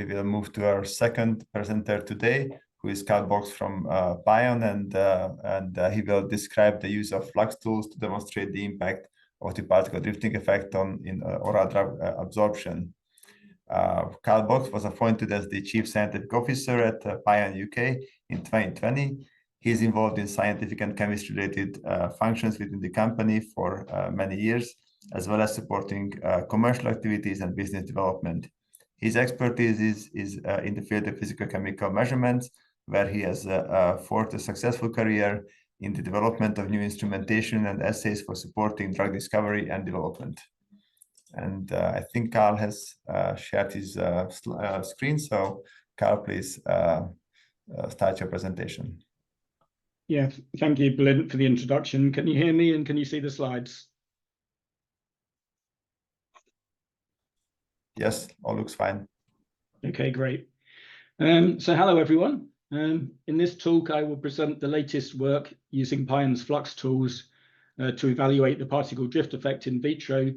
We will move to our second presenter today, who is Karl Box from Pion, and he will describe the use of Flux tools to demonstrate the impact of the particle drifting effect in oral drug absorption. Karl Box was appointed as the Chief Scientific Officer at Pion UK in 2020. He is involved in scientific and chemistry-related functions within the company for many years, as well as supporting commercial activities and business development. His expertise is in the field of physicochemical measurements, where he has forged a successful career in the development of new instrumentation and assays for supporting drug discovery and development. And I think Karl has shared his screen. So Karl, please start your presentation. Yeah, thank you, Blind, for the introduction. Can you hear me and can you see the slides? Yes, all looks fine. Okay, great. So hello, everyone. In this talk, I will present the latest work using Pion's Flux tools to evaluate the particle drift effect in vitro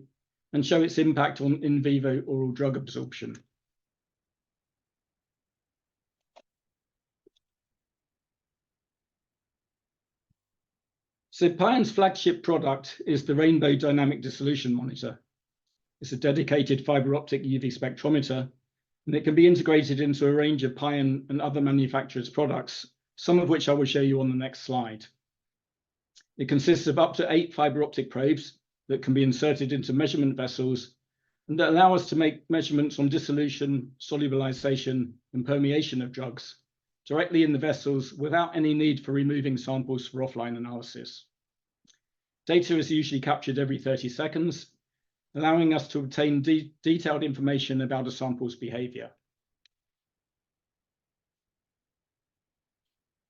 and show its impact on in vivo oral drug absorption. So Pion's flagship product is the Rainbow Dynamic Dissolution Monitor. It's a dedicated fiber optic UV spectrometer, and it can be integrated into a range of Pion and other manufacturers' products, some of which I will show you on the next slide. It consists of up to 8 fiber optic probes that can be inserted into measurement vessels and that allow us to make measurements on dissolution, solubilization, and permeation of drugs directly in the vessels without any need for removing samples for offline analysis. Data is usually captured every 30 seconds, allowing us to obtain detailed information about a sample's behavior.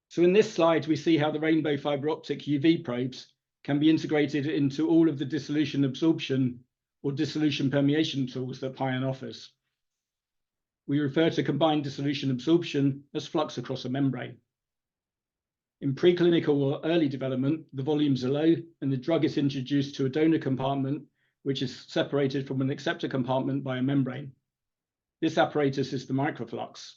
So in this slide, we see how the Rainbow fiber optic UV probes can be integrated into all of the dissolution absorption or dissolution permeation tools that Pion offers. We refer to combined dissolution absorption as flux across a membrane. In preclinical or early development, the volumes are low and the drug is introduced to a donor compartment, which is separated from an acceptor compartment by a membrane. This apparatus is the microflux.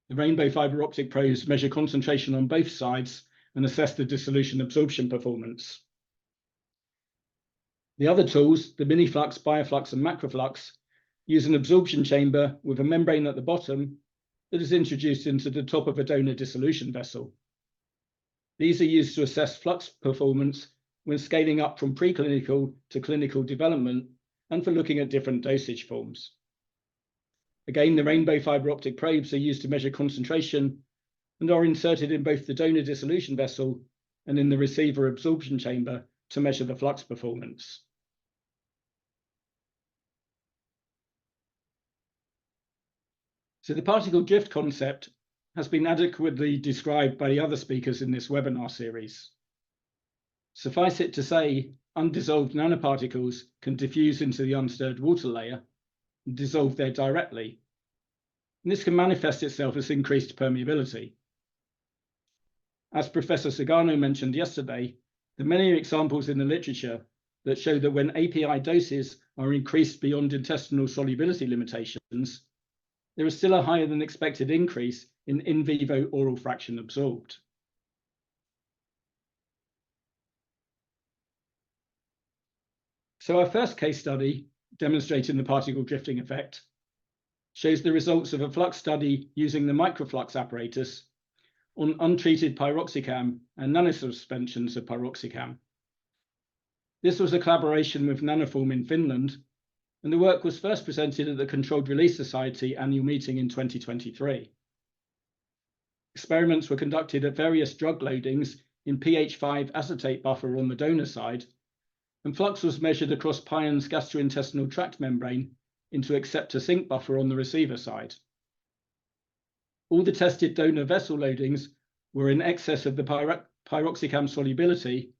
The Rainbow fiber optic probes measure concentration on both sides and assess the dissolution absorption performance. The other tools, the miniflux, bioflux, and macroflux, use an absorption chamber with a membrane at the bottom that is introduced into the top of a donor dissolution vessel. These are used to assess flux performance when scaling up from preclinical to clinical development and for looking at different dosage forms. Again, the Rainbow fiber optic probes are used to measure concentration and are inserted in both the donor dissolution vessel and in the receiver absorption chamber to measure the flux performance. So the particle drift concept has been adequately described by the other speakers in this webinar series. Suffice it to say, undissolved nanoparticles can diffuse into the unstirred water layer and dissolve there directly. And this can manifest itself as increased permeability. As Professor Sagano mentioned yesterday, there are many examples in the literature that show that when API doses are increased beyond intestinal solubility limitations, there is still a higher than expected increase in vivo oral fraction absorbed. So our first case study demonstrating the particle drifting effect shows the results of a flux study using the microflux apparatus on untreated pyroxicam and nanosuspensions of pyroxicam. This was a collaboration with Nanoform in Finland, and the work was first presented at the Controlled Release Society annual meeting in 2023. Experiments were conducted at various drug loadings in pH 5 acetate buffer on the donor side, and flux was measured across Pion's gastrointestinal tract membrane into acceptor sink buffer on the receiver side. All the tested donor vessel loadings were in excess of the pyroxicam solubility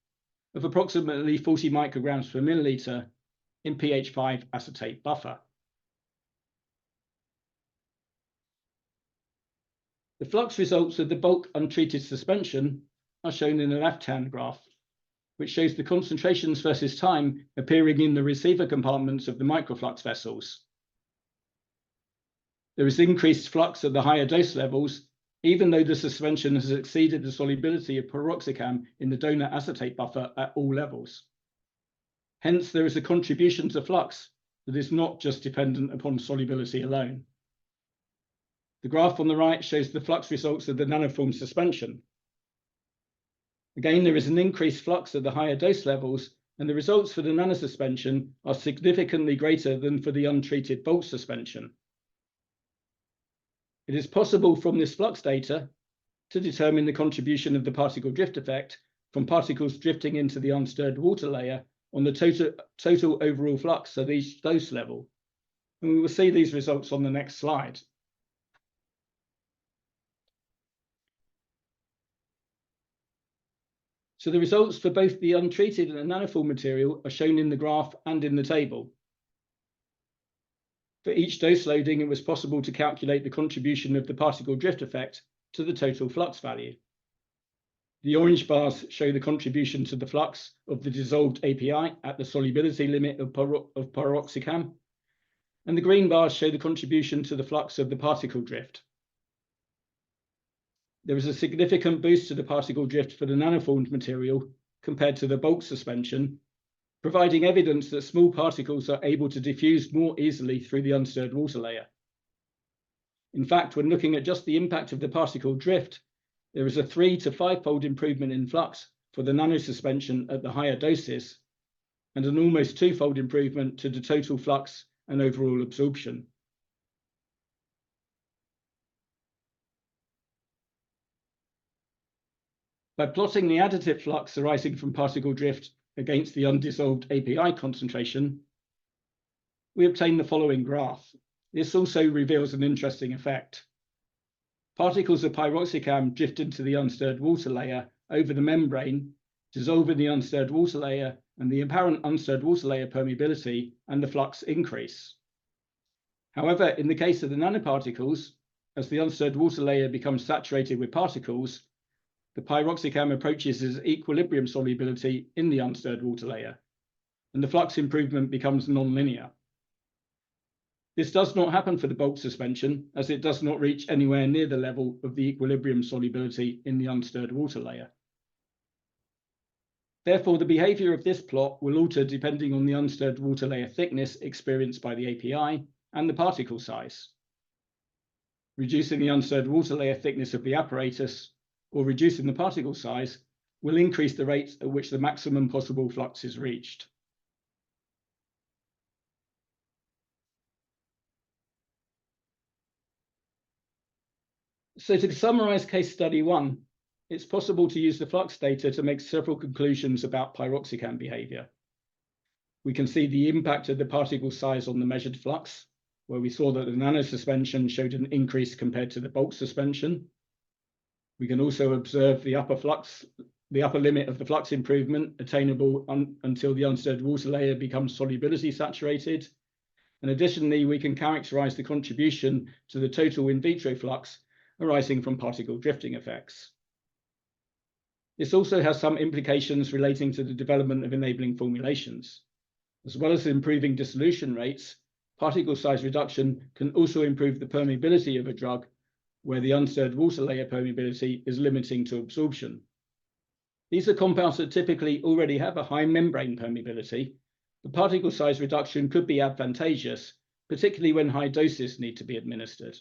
of approximately 40 micrograms per milliliter in pH 5 acetate buffer. The flux results of the bulk untreated suspension are shown in the left-hand graph, which shows the concentrations versus time appearing in the receiver compartments of the microflux vessels. there is increased flux at the higher dose levels, even though the suspension has exceeded the solubility of piroxicam in the donor acetate buffer at all levels. Hence, there is a contribution to flux that is not just dependent upon solubility alone. The graph on the right shows the flux results of the nanoform suspension. Again, there is an increased flux at the higher dose levels, and the results for the nanosuspension are significantly greater than for the untreated bulk suspension. It is possible from this flux data to determine the contribution of the particle drift effect from particles drifting into the unstirred water layer on the total overall flux at each dose level. And we will see these results on the next slide. So the results for both the untreated and the nanoform material are shown in the graph and in the table. For each dose loading, it was possible to calculate the contribution of the particle drift effect to the total flux value. The orange bars show the contribution to the flux of the dissolved API at the solubility limit of piroxicam, and the green bars show the contribution to the flux of the particle drift. There is a significant boost to the particle drift for the nanoformed material compared to the bulk suspension, providing evidence that small particles are able to diffuse more easily through the unstirred water layer. In fact, when looking at just the impact of the particle drift, there is a 3- to 5-fold improvement in flux for the nanosuspension at the higher doses, and an almost 2-fold improvement to the total flux and overall absorption. By plotting the additive flux arising from particle drift against the undissolved API concentration, we obtain the following graph. This also reveals an interesting effect. Particles of piroxicam drift into the unstirred water layer over the membrane, dissolve in the unstirred water layer, and the apparent unstirred water layer permeability and the flux increase. However, in the case of the nanoparticles, as the unstirred water layer becomes saturated with particles, the piroxicam approaches its equilibrium solubility in the unstirred water layer, and the flux improvement becomes non-linear. This does not happen for the bulk suspension, as it does not reach anywhere near the level of the equilibrium solubility in the unstirred water layer. Therefore, the behavior of this plot will alter depending on the unstirred water layer thickness experienced by the API and the particle size. Reducing the unstirred water layer thickness of the apparatus or reducing the particle size will increase the rate at which the maximum possible flux is reached. So to summarize case study 1, it's possible to use the flux data to make several conclusions about piroxicam behavior. We can see the impact of the particle size on the measured flux, where we saw that the nanosuspension showed an increase compared to the bulk suspension. We can also observe the upper limit of the flux improvement attainable until the unstirred water layer becomes solubility saturated. And additionally, we can characterize the contribution to the total in vitro flux arising from particle drifting effects. This also has some implications relating to the development of enabling formulations. As well as improving dissolution rates, particle size reduction can also improve the permeability of a drug where the unstirred water layer permeability is limiting to absorption. These are compounds that typically already have a high membrane permeability. The particle size reduction could be advantageous, particularly when high doses need to be administered.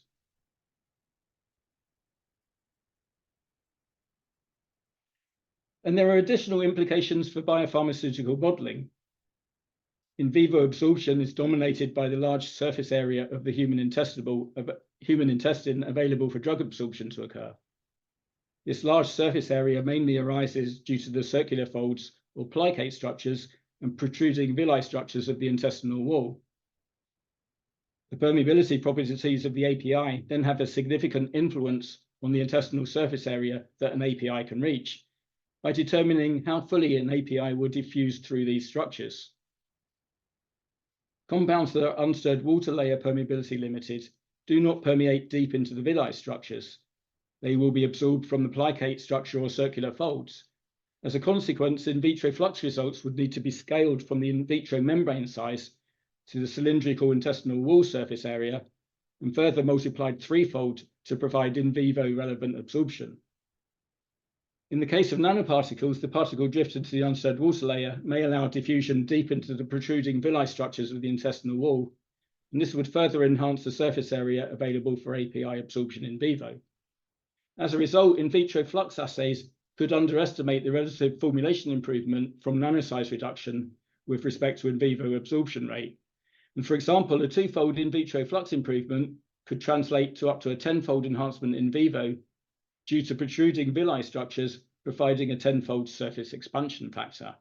And there are additional implications for biopharmaceutical modeling. In vivo absorption is dominated by the large surface area of the human intestine available for drug absorption to occur. This large surface area mainly arises due to the circular folds or plicate structures and protruding villi structures of the intestinal wall. The permeability properties of the API then have a significant influence on the intestinal surface area that an API can reach by determining how fully an API will diffuse through these structures. Compounds that are unstirred water layer permeability limited do not permeate deep into the villi structures. They will be absorbed from the plicate structure or circular folds. As a consequence, in vitro flux results would need to be scaled from the in vitro membrane size to the cylindrical intestinal wall surface area and further multiplied threefold to provide in vivo relevant absorption. In the case of nanoparticles, the particle drift into the unstirred water layer may allow diffusion deep into the protruding villi structures of the intestinal wall, and this would further enhance the surface area available for API absorption in vivo. As a result, in vitro flux assays could underestimate the relative formulation improvement from nanosize reduction with respect to in vivo absorption rate. And for example, a twofold in vitro flux improvement could translate to up to a 10-fold enhancement in vivo due to protruding villi structures providing a 10-fold surface expansion factor.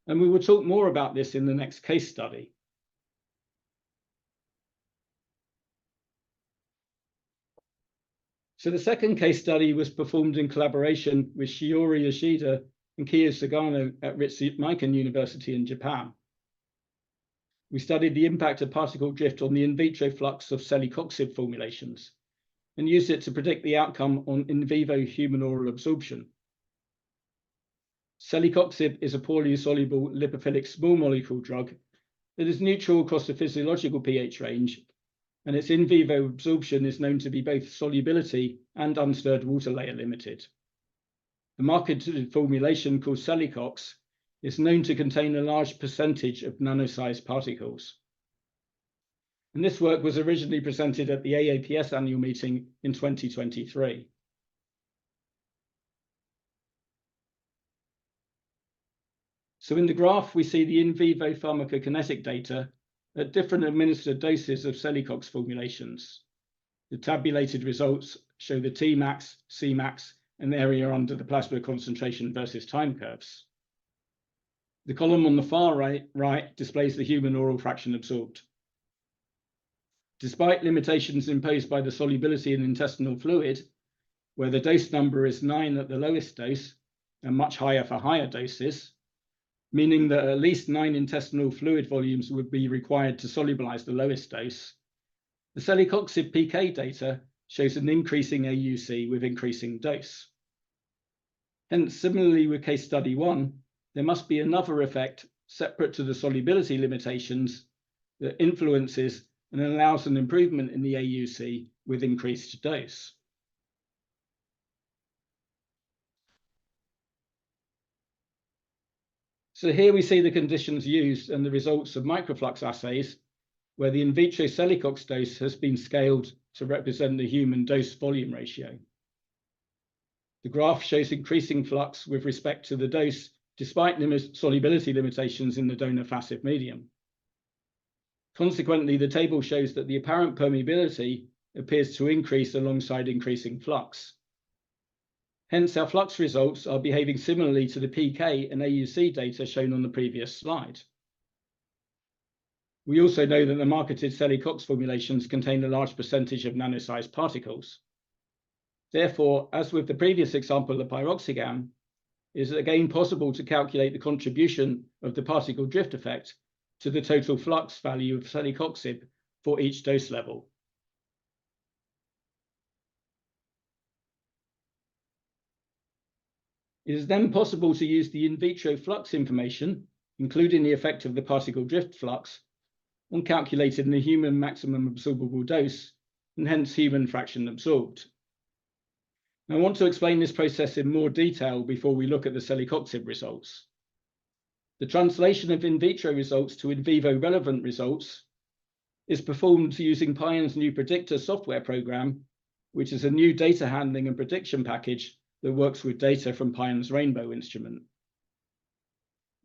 And we will talk more about this in the next case study. So the second case study was performed in collaboration with Shiori Yoshida and Kiyo Sugano at Ritsumeikan University in Japan. We studied the impact of particle drift on the in vitro flux of celecoxib formulations and used it to predict the outcome on in vivo human oral absorption. Celecoxib is a poorly soluble lipophilic small molecule drug that is neutral across the physiological pH range, and its in vivo absorption is known to be both solubility and unstirred water layer limited. The marketed formulation called Celecox is known to contain a large percentage of nano-sized particles. And this work was originally presented at the AAPS annual meeting in 2023. So in the graph, we see the in vivo pharmacokinetic data at different administered doses of Celecox formulations. The tabulated results show the Tmax, Cmax, and area under the plasma concentration versus time curves. The column on the far right displays the human oral fraction absorbed. Despite limitations imposed by the solubility in intestinal fluid, where the dose number is 9 at the lowest dose and much higher for higher doses, meaning that at least 9 intestinal fluid volumes would be required to solubilize the lowest dose, the celecoxib PK data shows an increasing AUC with increasing dose. Hence, similarly with case study 1, there must be another effect separate to the solubility limitations that influences and allows an improvement in the AUC with increased dose. So here we see the conditions used and the results of microflux assays, where the in vitro Celecox dose has been scaled to represent the human dose volume ratio. The graph shows increasing flux with respect to the dose, despite solubility limitations in the donor passive medium. Consequently, the table shows that the apparent permeability appears to increase alongside increasing flux. Hence, our flux results are behaving similarly to the PK and AUC data shown on the previous slide. We also know that the marketed Celecox formulations contain a large percentage of nano-sized particles. Therefore, as with the previous example of pyroxigam, it is again possible to calculate the contribution of the particle drift effect to the total flux value of celecoxib for each dose level. It is then possible to use the in vitro flux information, including the effect of the particle drift flux, on calculating the human maximum absorbable dose, and hence human fraction absorbed. Now, I want to explain this process in more detail before we look at the celecoxib results. The translation of in vitro results to in vivo relevant results is performed using Pion's new predictor software program, which is a new data handling and prediction package that works with data from Pion's Rainbow instrument.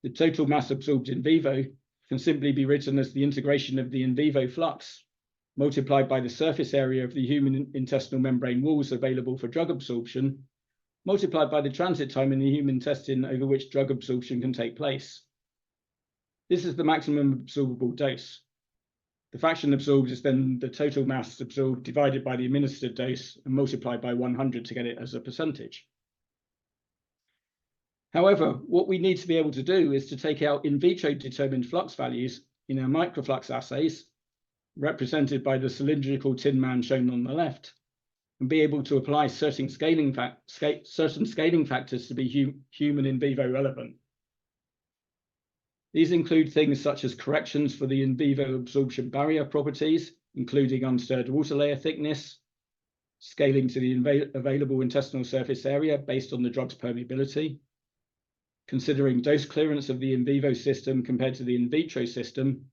The total mass absorbed in vivo can simply be written as the integration of the in vivo flux multiplied by the surface area of the human intestinal membrane walls available for drug absorption, multiplied by the transit time in the human intestine over which drug absorption can take place. This is the maximum absorbable dose. The fraction absorbed is then the total mass absorbed divided by the administered dose and multiplied by 100 to get it as a percentage. However, what we need to be able to do is to take out in vitro determined flux values in our microflux assays, represented by the cylindrical tin man shown on the left, and be able to apply certain scaling factors to be human in vivo relevant. These include things such as corrections for the in vivo absorption barrier properties including unstirred water layer thickness, scaling to the available intestinal surface area based on the drug's permeability, considering dose clearance of the in vivo system compared to the in vitro system,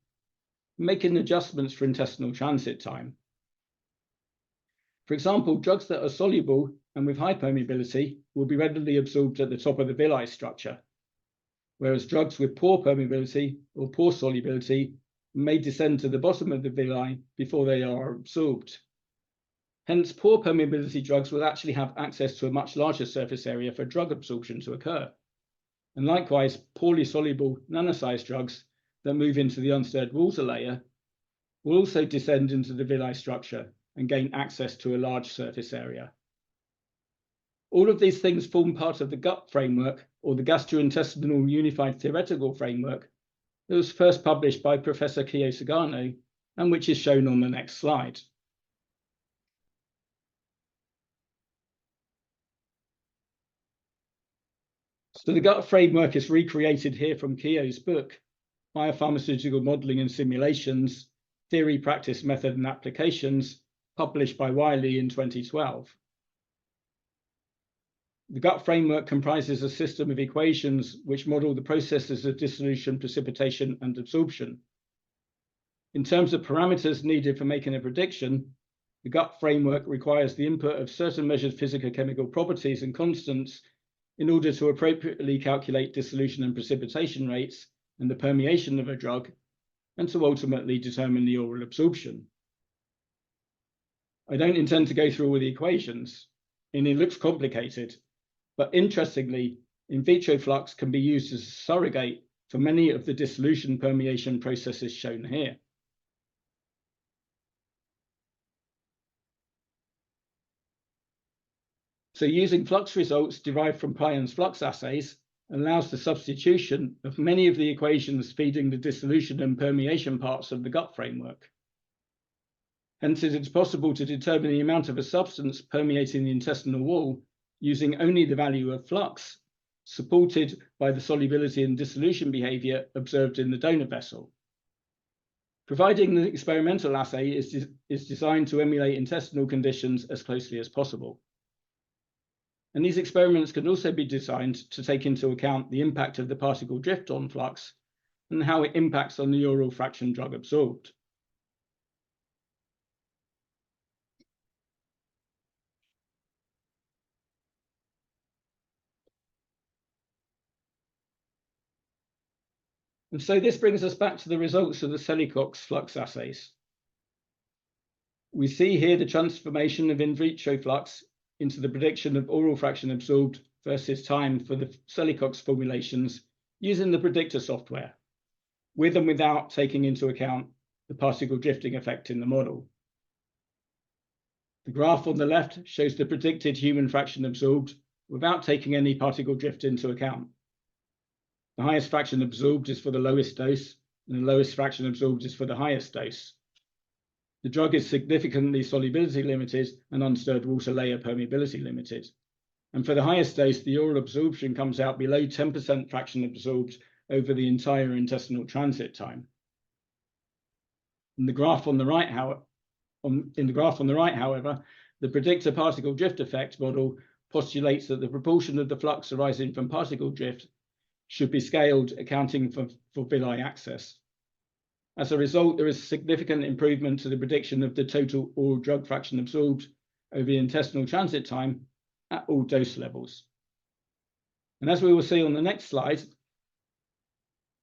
making adjustments for intestinal transit time. For example, drugs that are soluble and with high permeability will be readily absorbed at the top of the villi structure, whereas drugs with poor permeability or poor solubility may descend to the bottom of the villi before they are absorbed. Hence, poor permeability drugs will actually have access to a much larger surface area for drug absorption to occur. And likewise, poorly soluble nanosized drugs that move into the unstirred water layer will also descend into the villi structure and gain access to a large surface area. All of these things form part of the gut framework, or the gastrointestinal unified theoretical framework, that was first published by Professor Kiyo Sugano, and which is shown on the next slide. So the gut framework is recreated here from Kiyo's book, Biopharmaceutical Modeling and Simulations, Theory, Practice, Method and Applications, published by Wiley in 2012. The gut framework comprises a system of equations which model the processes of dissolution, precipitation, and absorption. In terms of parameters needed for making a prediction, the gut framework requires the input of certain measured physicochemical properties and constants in order to appropriately calculate dissolution and precipitation rates and the permeation of a drug, and to ultimately determine the oral absorption. I don't intend to go through all the equations, and it looks complicated, but interestingly, in vitro flux can be used as a surrogate for many of the dissolution permeation processes shown here. So using flux results derived from Pion's flux assays allows the substitution of many of the equations feeding the dissolution and permeation parts of the gut framework. Hence, it is possible to determine the amount of a substance permeating the intestinal wall using only the value of flux, supported by the solubility and dissolution behavior observed in the donor vessel. Providing the experimental assay is designed to emulate intestinal conditions as closely as possible. And these experiments can also be designed to take into account the impact of the particle drift on flux and how it impacts on the oral fraction drug absorbed. And so this brings us back to the results of the Selikox flux assays. We see here the transformation of in vitro flux into the prediction of oral fraction absorbed versus time for the Selikox formulations using the predictor software, with and without taking into account the particle drifting effect in the model. The graph on the left shows the predicted human fraction absorbed without taking any particle drift into account. The highest fraction absorbed is for the lowest dose, and the lowest fraction absorbed is for the highest dose. The drug is significantly solubility limited and unstirred water layer permeability limited. And for the highest dose, the oral absorption comes out below 10% fraction absorbed over the entire intestinal transit time. In the graph on the right, however, the predictor particle drift effect model postulates that the proportion of the flux arising from particle drift should be scaled, accounting for villi access. As a result, there is significant improvement to the prediction of the total oral drug fraction absorbed over the intestinal transit time at all dose levels. And as we will see on the next slide,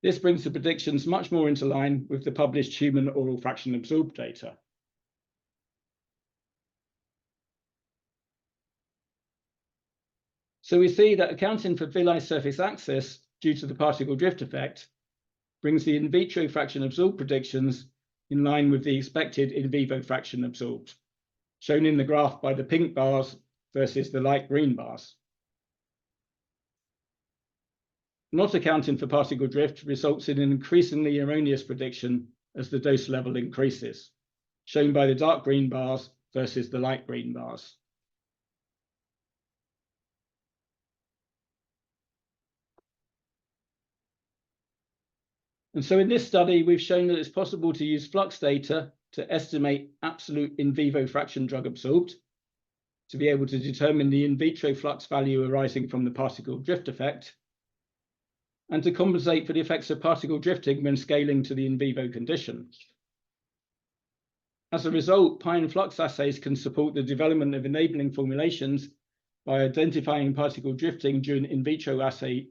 this brings the predictions much more into line with the published human oral fraction absorbed data. So we see that accounting for villi surface access due to the particle drift effect brings the in vitro fraction absorbed predictions in line with the expected in vivo fraction absorbed, shown in the graph by the pink bars versus the light green bars. Not accounting for particle drift results in an increasingly erroneous prediction as the dose level increases, shown by the dark green bars versus the light green bars. And so in this study, we've shown that it's possible to use flux data to estimate absolute in vivo fraction drug absorbed, to be able to determine the in vitro flux value arising from the particle drift effect, and to compensate for the effects of particle drifting when scaling to the in vivo condition. As a result, Pi flux assays can support the development of enabling formulations by identifying particle drifting during in vitro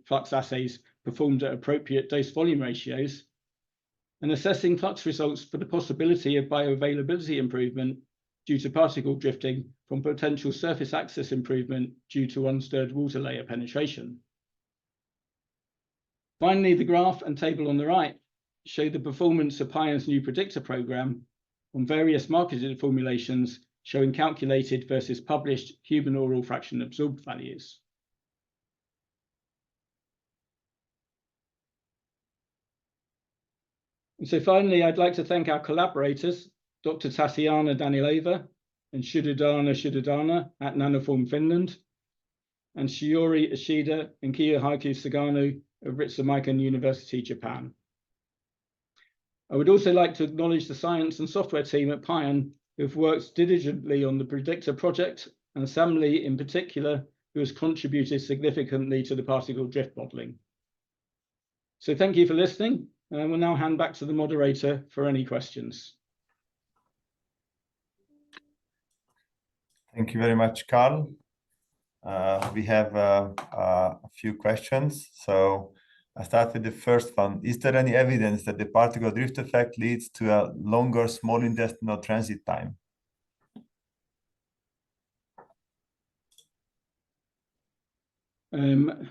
flux assays performed at appropriate dose-volume ratios, and assessing flux results for the possibility of bioavailability improvement due to particle drifting from potential surface access improvement due to unstirred water layer penetration. Finally, the graph and table on the right show the performance of Pi's new predictor program on various marketed formulations showing calculated versus published human oral fraction absorbed values. And so finally, I'd like to thank our collaborators, Dr. Tatiana Danilova and Shudadana at Nanoform Finland, and Shiori Ishida and Kiyohaku Sagano of Ritsumeikan University, Japan. I would also like to acknowledge the science and software team at Pion who have worked diligently on the predictor project, and Sam Lee in particular, who has contributed significantly to the particle drift modeling. So thank you for listening, and I will now hand back to the moderator for any questions. Thank you very much, Carl. We have a few questions. So I start with the first one. Is there any evidence that the particle drift effect leads to a longer small intestinal transit time? I'm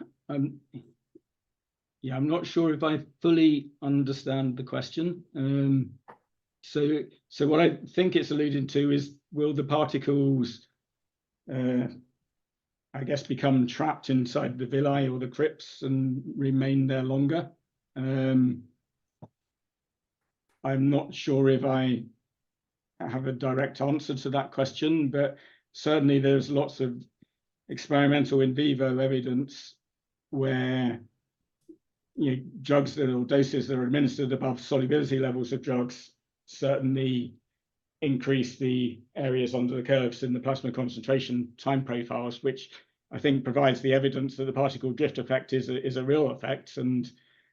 not sure if I fully understand the question. So what I think it's alluding to is, will the particles, I guess, become trapped inside the villi or the crypts and remain there longer? I'm not sure if I have a direct answer to that question, but certainly there's lots of experimental in vivo evidence where drugs or doses that are administered above solubility levels of drugs certainly increase the areas under the curves in the plasma concentration time profiles, which I think provides the evidence that the particle drift effect is a real effect. And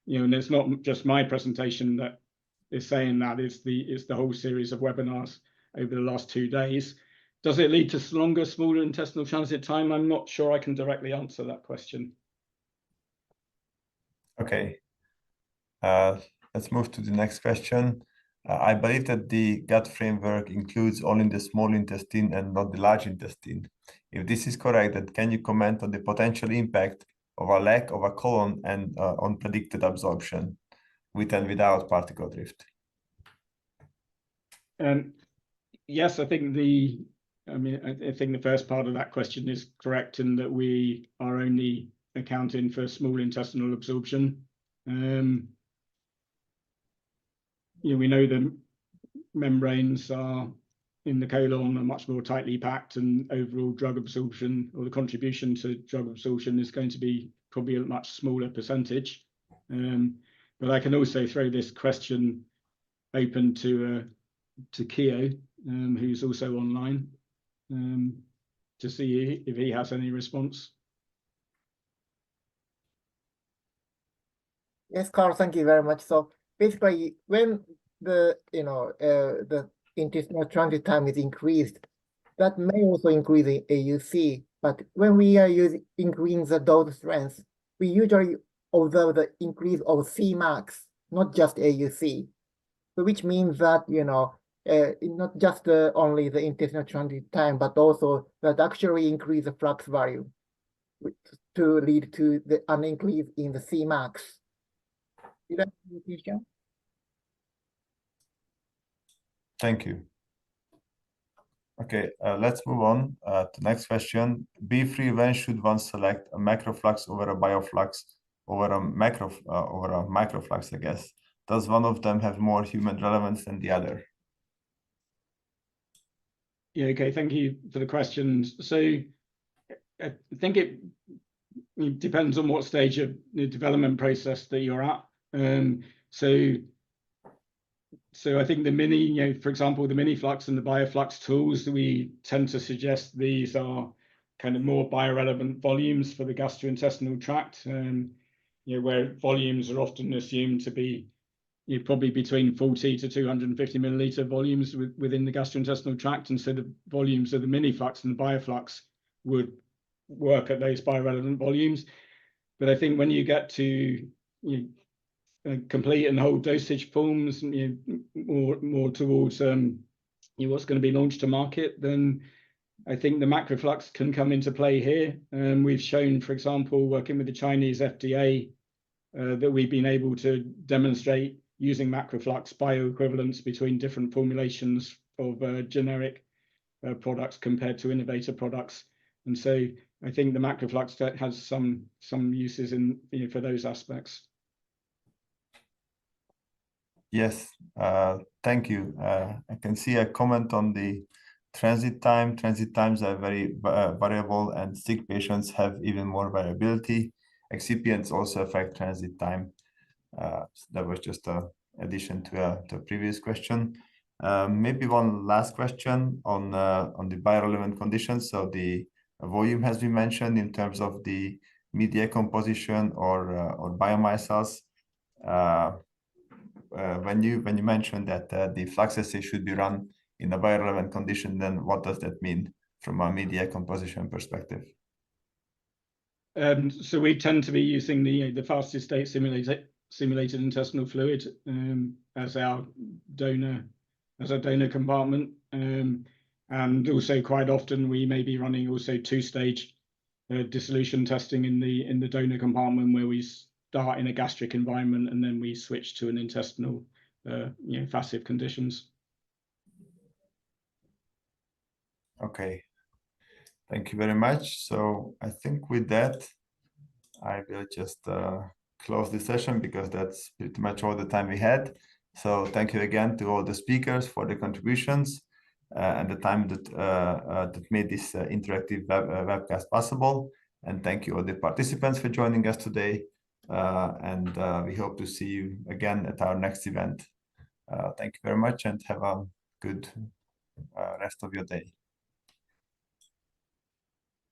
and it's not just my presentation that is saying that, it's the whole series of webinars over the last 2 days. Does it lead to longer, smaller intestinal transit time? I'm not sure I can directly answer that question. Okay. Let's move to the next question. I believe that the gut framework includes only the small intestine and not the large intestine. If this is correct, then can you comment on the potential impact of a lack of a colon and on predicted absorption with and without particle drift? Yes, I think the first part of that question is correct in that we are only accounting for small intestinal absorption. We know the membranes are in the colon are much more tightly packed, and overall drug absorption, or the contribution to drug absorption, is going to be probably a much smaller percentage. But I can also throw this question open to Keo, who's also online, to see if he has any response. Yes, Carl, thank you very much. So basically, when the the intestinal transit time is increased, that may also increase the AUC. But when we are increasing the dose strength, we usually observe the increase of Cmax, not just AUC. So which means that not just only the intestinal transit time, but also that actually increase the flux value to lead to an increase in the Cmax. Did I answer your question? Thank you. Okay, let's move on to the next question. B3, when should one select a macroflux over a bioflux over a microflux, I guess? Does one of them have more human relevance than the other? Yeah, okay, thank you for the questions. So I think it depends on what stage of the development process that you're at. So So I think the mini, for example, the mini flux and the bioflux tools, we tend to suggest these are kind of more biorelevant volumes for the gastrointestinal tract, where volumes are often assumed to be probably between 40 to 250 milliliter volumes within the gastrointestinal tract. And so the volumes of the mini flux and the bioflux would work at those biorelevant volumes. But I think when you get to complete and whole dosage forms, more towards what's going to be launched to market, then I think the macroflux can come into play here. We've shown, for example, working with the Chinese FDA, that we've been able to demonstrate using macroflux bioequivalence between different formulations of generic products compared to innovator products. And so I think the macroflux has some uses in for those aspects. Yes, thank you. I can see a comment on the transit time. Transit times are very variable, and sick patients have even more variability. Excipients also affect transit time. So that was just an addition to a previous question. Maybe one last question on the biorelevant conditions. So the volume has been mentioned in terms of the media composition or biomicelles. When you mentioned that the flux assay should be run in a biorelevant condition, then what does that mean from a media composition perspective? So we tend to be using the fastest state simulated intestinal fluid as our donor compartment, and also quite often we may be running also two-stage dissolution testing in the donor compartment, where we start in a gastric environment and then we switch to an intestinal passive conditions. Okay, thank you very much. So I think with that, I will just close the session, because that's pretty much all the time we had. So thank you again to all the speakers for the contributions and the time that made this interactive webcast possible. And thank you all the participants for joining us today. And we hope to see you again at our next event. Thank you very much, and have a good rest of your day.